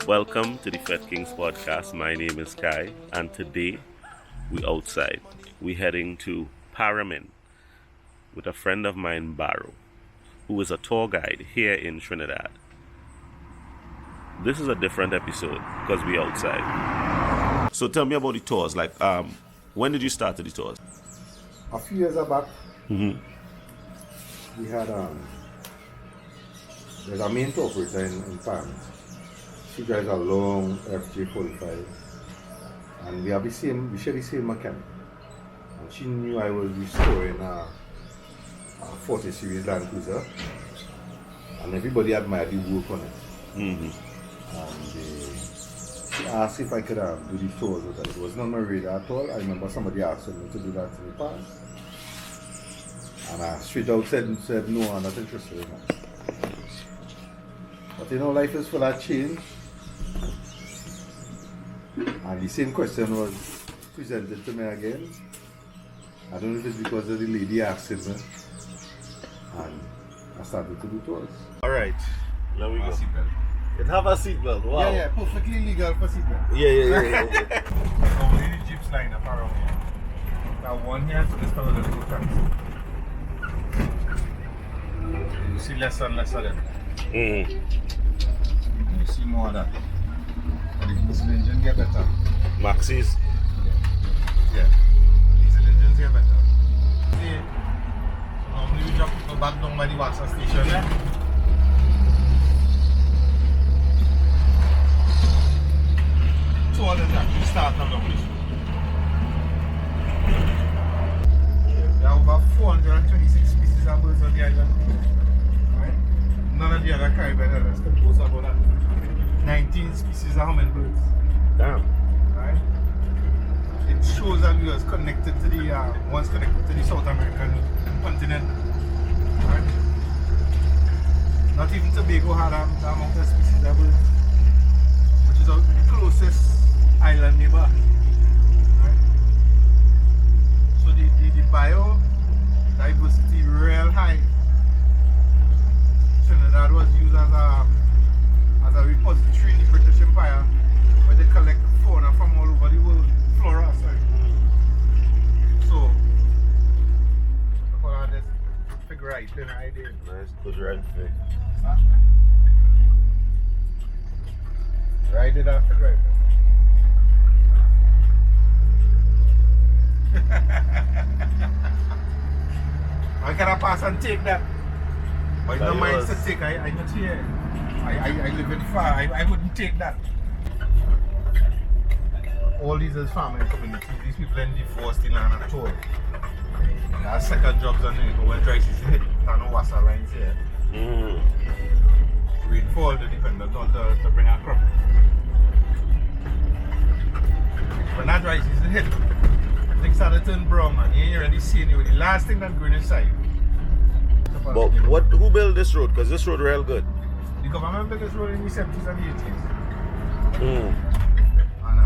Welcome to the Fete Kings podcast. My name is Kai, and today we outside. We're heading to Paramin with a friend of mine, Barrow, who is a tour guide here in Trinidad. This is a different episode because we're outside. So tell me about the tours. When did you start the tours? A few years back, we had there's a main tour operator in Paramin. She drives a long FJ45, and we share the same mechanic. And she knew I was restoring a 40 series Land Cruiser, and everybody admired the work on it. And she asked if I could do the tours with her. It wasn't on my radar at all. I remember somebody asking me to do that in the past, and I straight out said no, I'm not interested in that. But life is full of change. And the same question was presented to me again. I don't know if it's because of the lady asking me. And I started to do tours. Alright, there we go. It have a seatbelt, wow. Yeah, perfectly legal for seatbelt. Yeah. Only the Jeeps line up around here. That one here to this fellow little tracks. You see less and less of them. You see more of that. But the diesel engine get better. Maxis. Yeah. Diesel engines get better. See, so normally we drop people back down by the Watson station there. So all the time we start on the place. There are over 426 species of birds on the island. Right? None of the other Caribbean islands can boast about that. 19 species of hummingbirds. Damn. Right? It shows that we was connected to the once connected to the South American continent. Right? Not even Tobago had that amount of species of birds, which is the closest island neighbor. Right? So the biodiversity real high. Trinidad was used as a repository in the British Empire where they collect fauna from all over the world, flora, sorry. So, look at all this figure right in the idea. Nice, good red fig. Right in that figure I cannot pass and take that. But no mind to take, I not here. I live in far, I wouldn't take that. All these is farming communities, these people then divorced in land at all. There are second jobs on it, but when dry season hit, there are no water lines here. Rainfall they dependent on to bring a crop. When that dry season hit, things started to turn brown and you ain't already seeing it. The last thing that green inside. But who built this road? Because this road real good. The government built this road in the 70s and the 80s. And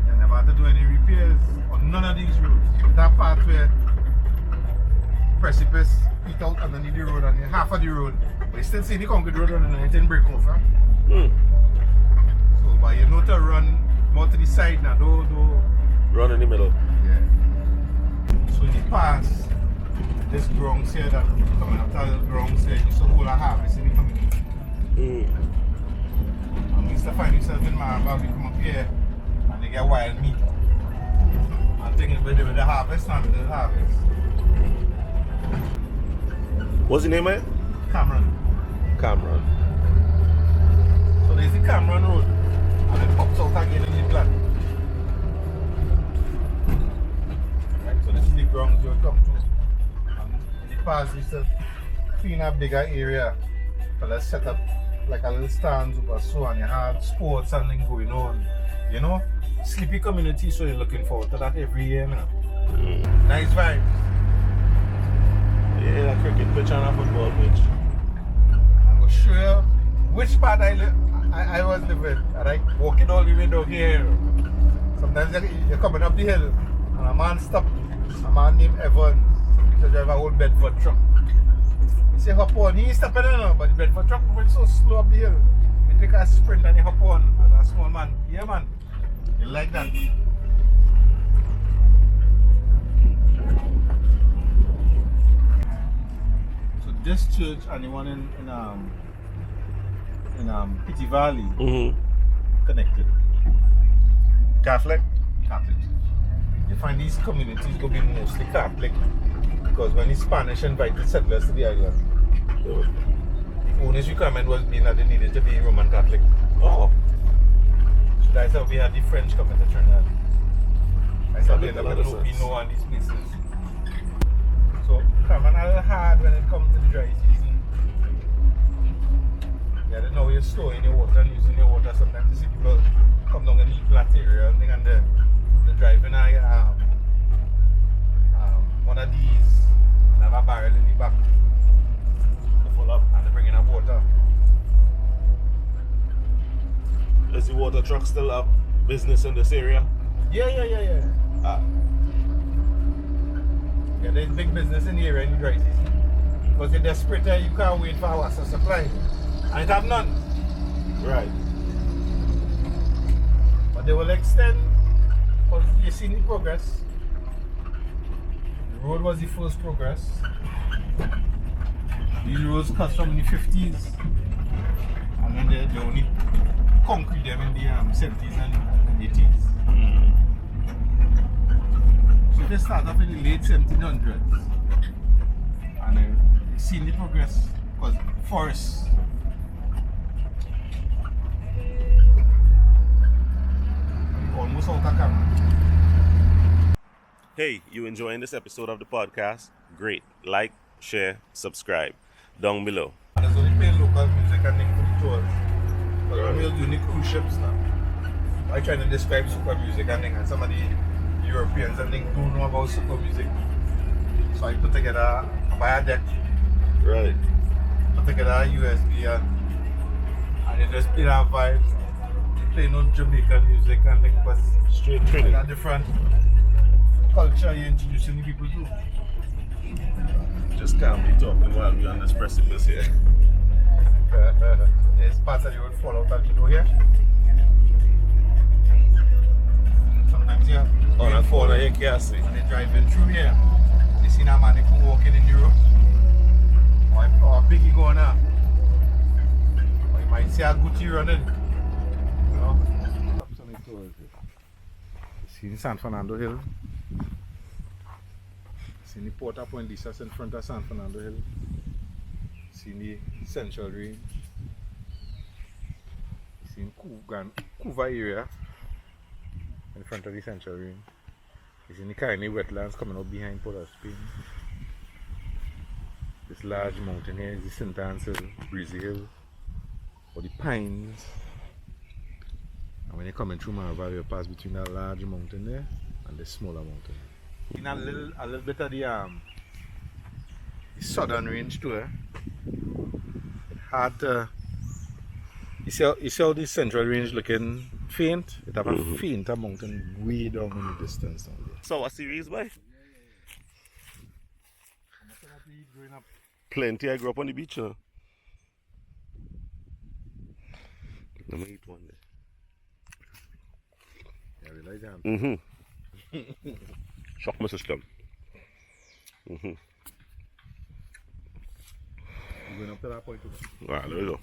they never had to do any repairs on none of these roads. That part where precipice peaked out underneath the road and half of the road, but you still see the concrete road running and it didn't break off. So, but you know to run more to the side now, don't Run in the middle. Yeah. So in the past, this grounds here that coming up to the grounds here, used to hold a harvest in the community. And we used to find yourself in Marival, we come up here and they get wild meat. And thinking with the harvest and with the harvest. What's the name of it? Cameron. So there's the Cameron Road and it pops out again in the plan. Right, so this is the grounds you'll come to. In the past we used to clean a bigger area. But let's set up like a little stands over so and you have sports and things going on. You know? Sleepy community, so you're looking forward to that every year now. Nice vibes. Yeah, a cricket pitch and a football pitch. I'm going to show you which part I was living. And I walking all the way down here. Sometimes you're coming up the hill and a man stopped. A man named Evans. to drive a old Bedford truck. He say hop on, he ain't stopping now, but the Bedford truck went so slow up the hill. He take a sprint and he hop on as a small man. Yeah man, you like that. So this church and the one in Pity Valley connected. Catholic? Catholic. You find these communities go be mostly Catholic because when the Spanish invited settlers to the island, the only requirement was being that they needed to be Roman Catholic. Oh. So that's how we had the French coming to Trinidad. That's how they ended up with Lupino and these places. So coming a little hard when it comes to the dry season. Yeah, they know you're storing your water and using your water. Sometimes you see people come down and eat flat area and they're driving one of these and have a barrel in the back to full up and they're bringing up water. Does the water truck still have business in this area? Yeah. Ah. Yeah, there's big business in the area in the dry season. Because they're desperate, you can't wait for hours of supply. And it have none. Right. But they will extend, because you see the progress. The road was the first progress. These roads cut from the 50s. And then they only concrete them in the 70s and 80s. So they start off in the late 1700s. And you see the progress, because forests. Almost out of camera. Hey, you enjoying this episode of the podcast? Great. Like, share, subscribe. Down below. And there's only playing local music and things for the tours. But when we're doing the cruise ships now, I try to describe super music and things, and some of the Europeans and things don't know about super music. So I put together a buy a deck, Right. put together a USB and they just play that vibes. They play no Jamaican music and things, because Straight it's Trinity. a different culture you're introducing the people to. Just can't be talking while we're on this precipice here. There's parts of the road fall out and you know here. Sometimes yeah. On a corner you can't see. And they're driving through here. They see that man who walking in the road. Or a biggie going on. Or you might see a Gucci running. You know? See the San Fernando Hill. See the Port of Point Lisas in front of San Fernando Hill. See the Central Range. See the Kuva area in front of the Central Range. You see the Kaini wetlands coming up behind Port of Spain. This large mountain here is the St. Anne's Hill, Breezy Hill, or the Pines. And when you're coming through Marival, you pass between that large mountain there and the smaller mountain. In a little bit of the southern range too. It had you see how the central range looking faint? It have a fainter mountain way down in the distance down there. So what series, boy? Growing up. Plenty. I grew up on the beach, huh? Let me eat one there. Yeah, we like that. Shock my system. We're going up to that point too. Alright, there we go.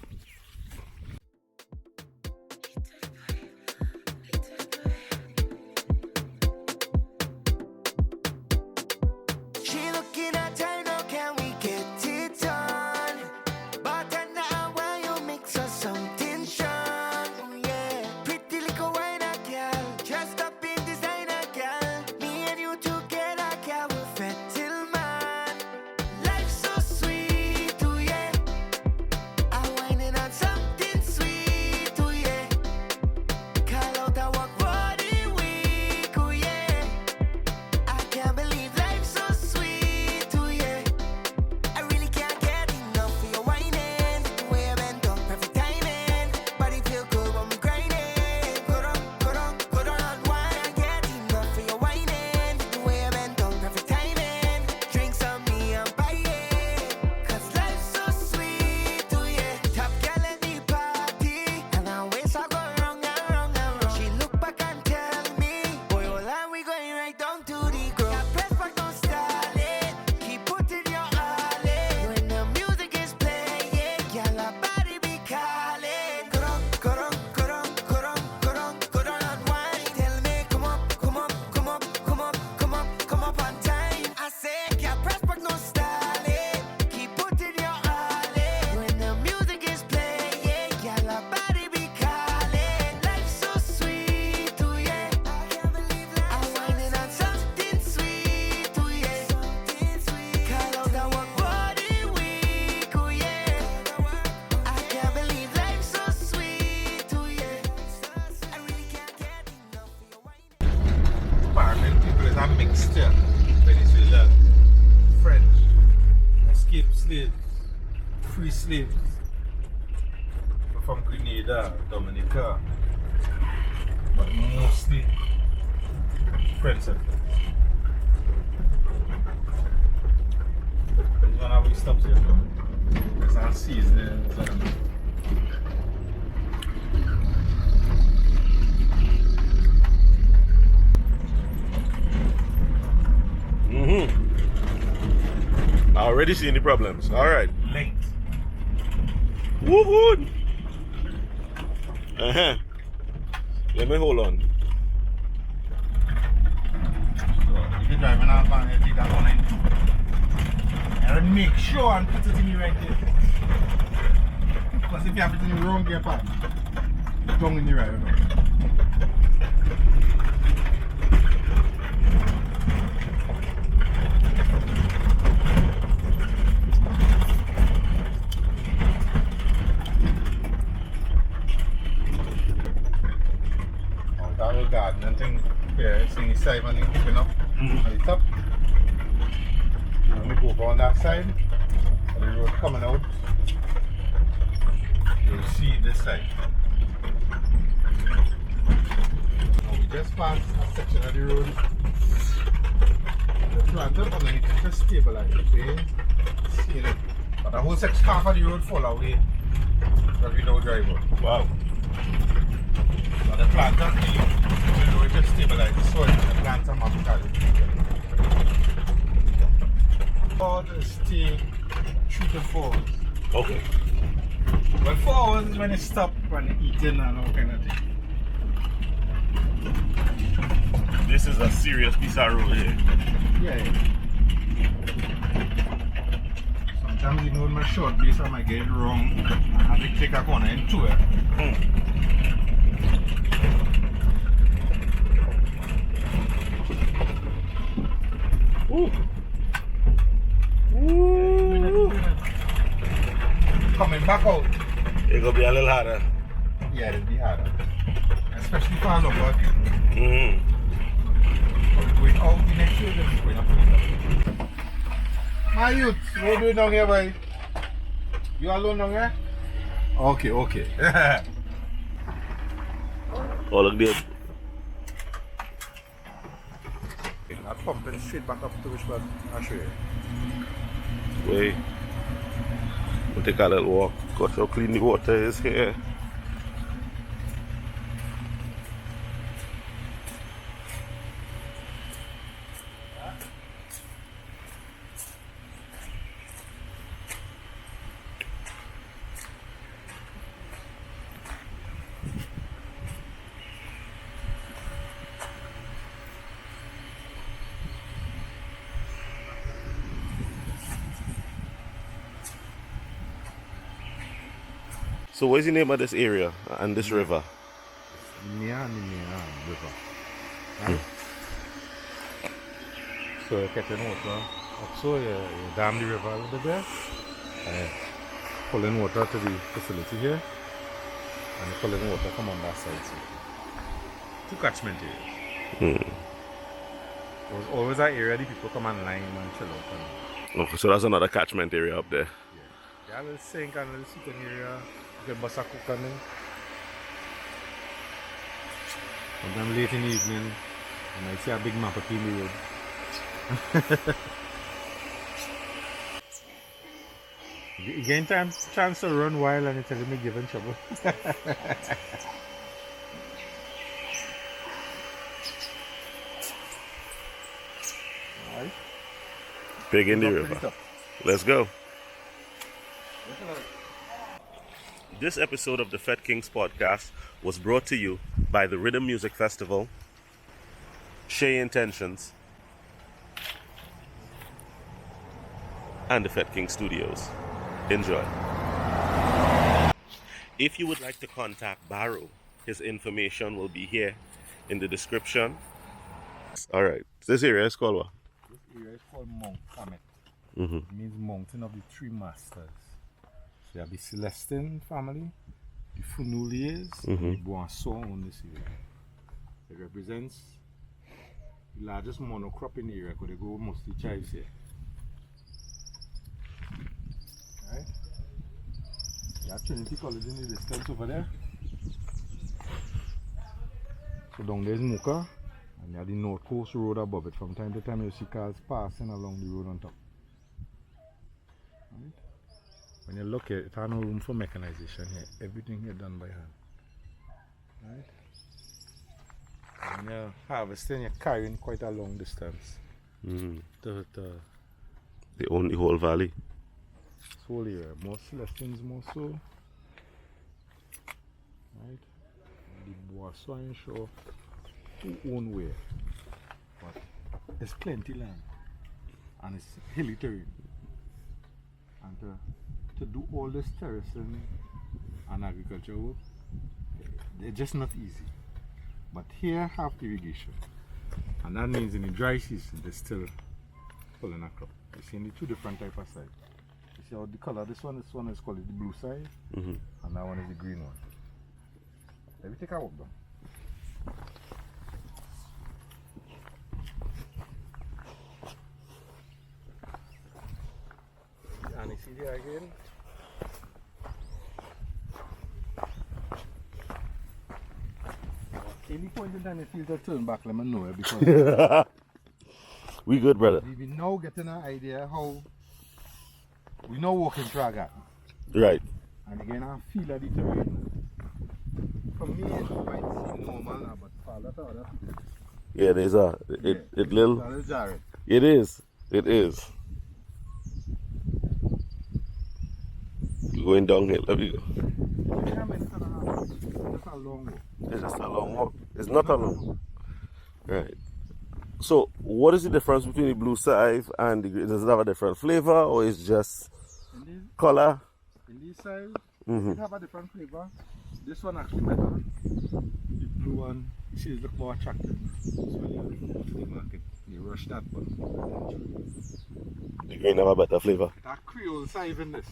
slaves, free slaves from Grenada, Dominica, but mostly French settlers. This one how we stops here. There's some seasonings and I already see any problems. All right. length. Woohoo! Let me hold on. So if you're driving out van, you take that one in. And make sure and put it in the right gear. Because if you have it in the wrong gear part, it's down in the right one. That little garden and thing here, it's in the side and then open up at the top. When we go over on that side, and the road coming out, you'll see this side. Now we just passed a section of the road. The plant up and then it just stabilize, okay? See it. But the whole section, half of the road fall away where we don't drive on. Wow. So the plant up, the road just stabilize the soil and the plants are magically. All the stay 3 to 4 hours. Okay. But 4 hours is when it stop when it eating and all kind of thing. This is a serious piece of road here. Yeah. Sometimes even with my short base I might get it wrong. I have to take a corner into it. Ooh. Ooh. Coming back out. It's gonna be a little harder. Yeah, it'll be harder. Especially for a long walk. Mm-hmm. Going out the next year, then going up. My youth, what are you doing down here, boy? You alone down here? Okay, okay. Oh, look there. Not pumping straight back up to which one? I'll show you. Wait. We'll take a little walk. Got how clean the water is here. So what's the name of this area and this river? Mian River. Right? So you catch water up so you dam the river a little bit there. Pulling water to the facility here. And pulling water from on that side. So. 2 catchment areas. There's always that area the people come and line and chill out. Okay, so that's another catchment area up there. Yeah, a little sink and a little sitting area. You can bust a cook on them. Sometimes late in the evening, you might see a big map up in the road. You gain chance to run wild and you tell me giving trouble. Alright. Big in the river. Let's go. This episode of the Fete Kings podcast was brought to you by the Rhythm Music Festival, Shea Intentions, and the Fete Kings Studios. Enjoy. If you would like to contact Barrow, his information will be here in the description. Alright, this area is called what? This area is called Mount Comet. Mm-hmm. It means Mountain of the Three Masters. So you have the Celestine family, the Funouliers, and the Boisson on this area. It represents the largest monocrop in the area because they grow mostly chives here. Yeah, Trinity College in the distance over there. So down there's Mooka, and you have the North Coast Road above it. From time to time you see cars passing along the road on top. Right? When you look at it, there's no room for mechanization here. Everything here done by hand. Right? When you're harvesting, you're carrying quite a long distance. They own the whole valley. This whole area, more Celestines more so. Right? The Boisseau and Shaw, who own where. But there's plenty land. And it's hilly terrain. And to do all this terracing and agriculture work, they're just not easy. But here have irrigation. And that means in the dry season they're still pulling a crop. You see in the two different type of side. You see how the color, this one is called the blue side, and that one is the green one. Let me take a walk down. And you see there again. Any point in time you feel to turn back, let me know it, because We good, brother. we now getting an idea how we now walking through a garden. Right. And again I feel of the terrain. For me it might seem normal now, but for a lot of other people Yeah, there's it little. that is jarring. It is. It is. You're going downhill. There we go. Yeah, man, it's a long walk. It's just a long walk. It's not a long walk. Right. So, what is the difference between the blue scythe and the green? Does it have a different flavor, or is just color? In this side, it have a different flavor. This one actually better. The blue one, you see, it look more attractive. So when you go to the market, you rush that one. The green have a better flavor. That Creole side in this,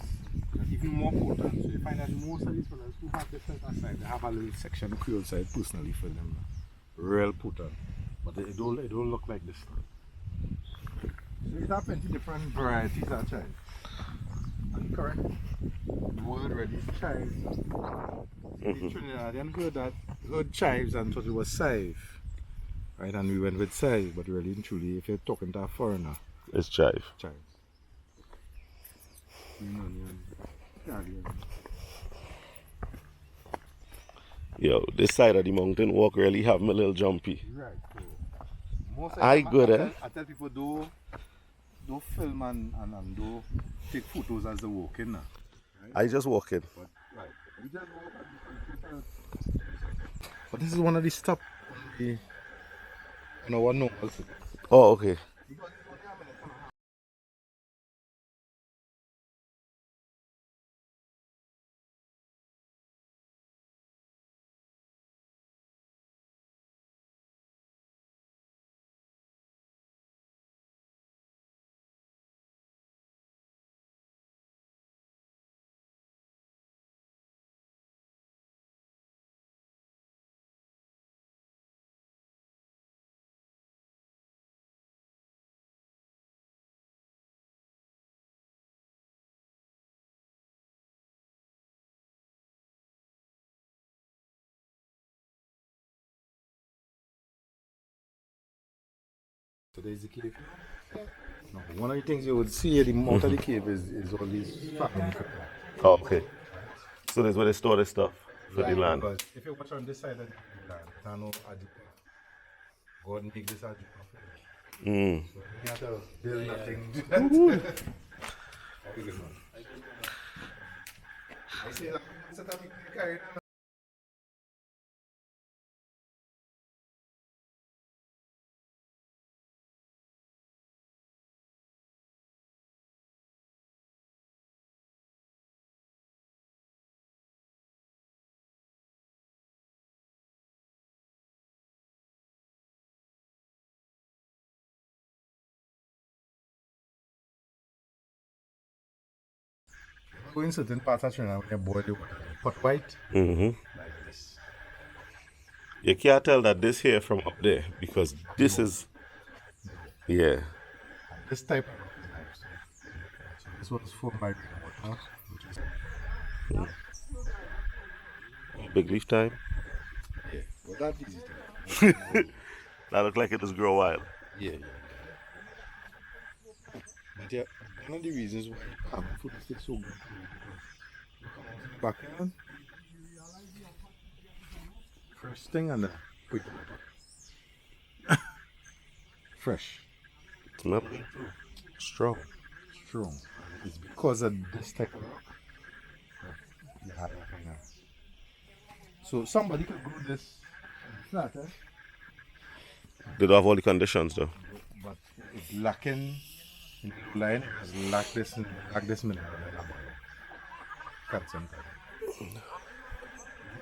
that's even more potent. So you find that most of these fellas who have this type of side, they have a little section of Creole side personally for them. Real potent. But it don't look like this. So it have plenty different varieties of chives. And current word ready chives. The Trinidadian heard chives and thought it was scythe. Right, and we went with scythe, but really and truly, if you're talking to a foreigner, It's chive. chives. Yo, this side of the mountain walk really have me a little jumpy. Right. So most of I them, good, I tell people do film and do take photos as they walk in. Right? I just walk in. But, right. We just walk and but this is one of the stop on our normal. Oh, okay. So there's the cave. No, one of the things you would see at the mouth of the cave is all these farming equipment. Oh, okay. So that's where they store the stuff for the land. Because if you watch on this side of the land, I know Ajupa. God make this Ajupa. So you have to build nothing. Very good one. I say that set up carry go in certain parts of Trinidad when you boil the water, pot white, like this. You can't tell that this here from up there because this is, yeah. This type of rock is nice. So this was formed by water, which is Big leaf time. Yeah, but that's easy. That look like it just grow wild. Yeah. But yeah, one of the reasons why Paramin food is so good back on first thing and quick fresh, Smell strong. strong. It's because of this type of rock that you have right now. So somebody could grow this flat, They don't have all the conditions though. but it's lacking in the line. It's lack this mineral. Calcium.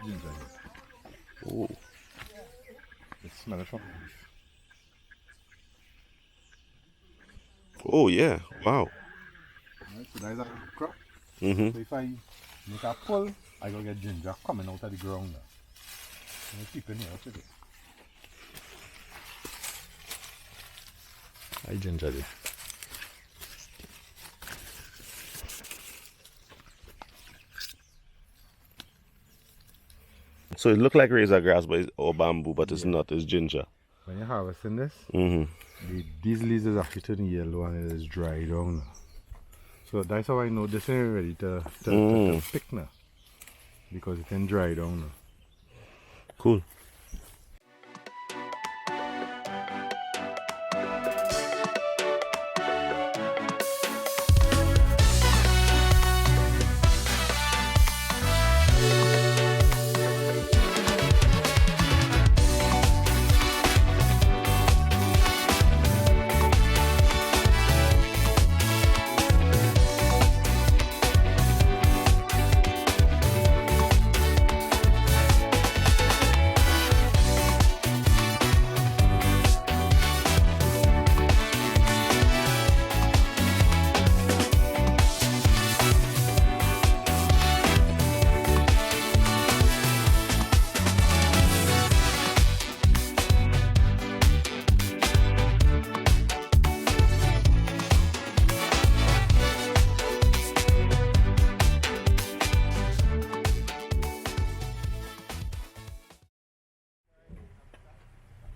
Ginger. Ooh. It smells from the leaf. Oh yeah. Wow. Right, so that's a crop. Mm-hmm. So if I make a pull, I go get ginger coming out of the ground now. And I keep in here, okay? I ginger there. So it look like razor grass or bamboo, but it's not. It's ginger. When you're harvesting this, Mm-hmm. these leaves is actually turning yellow and it is dry down now. So that's how I know this ain't ready to pick now. Because it can dry down now. Cool.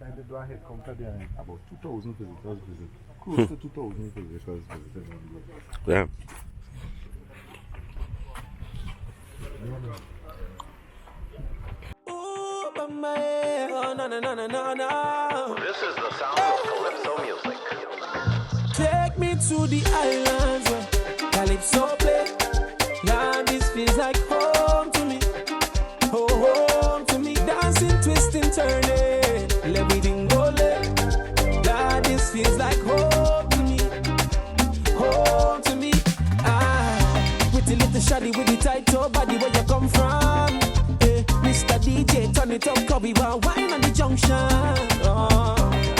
I did one head come to there and about 2,000 visitors visit. Close to 2,000 visitors visited. Yeah. Oh, no, no, no, no, no, no. This is the sound of Calypso music. Take me to the islands where Calypso play. Now this feels like home to me. Oh, home to me. Dancing, twisting, turning. Everything go late. Now this feels like home to me. Home to me. Ah, with the little shoddy with the tight toe body where you come from. Mr. DJ, turn it up, cause we want wine on the junction. Oh,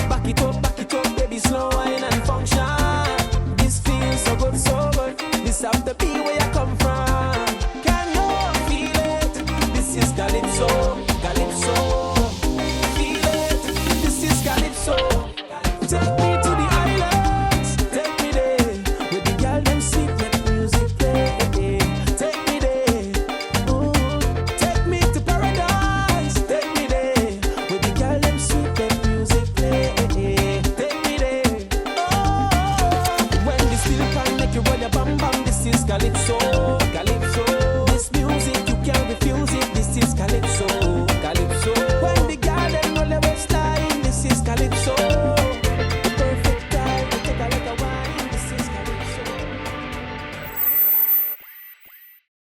back it up, baby, slow wine and function. This feels so good, so good. This have to be where you come from. Can you feel it? This is Calypso, Calypso. Feel it? This is Calypso. Take me to the islands, take me there. With the girl them sweet, let music play. Take me there. Ooh. Take me to paradise, take me there. With the girl them sweet, let music play. Take me there. Oh, when this little can make you roll your bam bam, this is Calypso.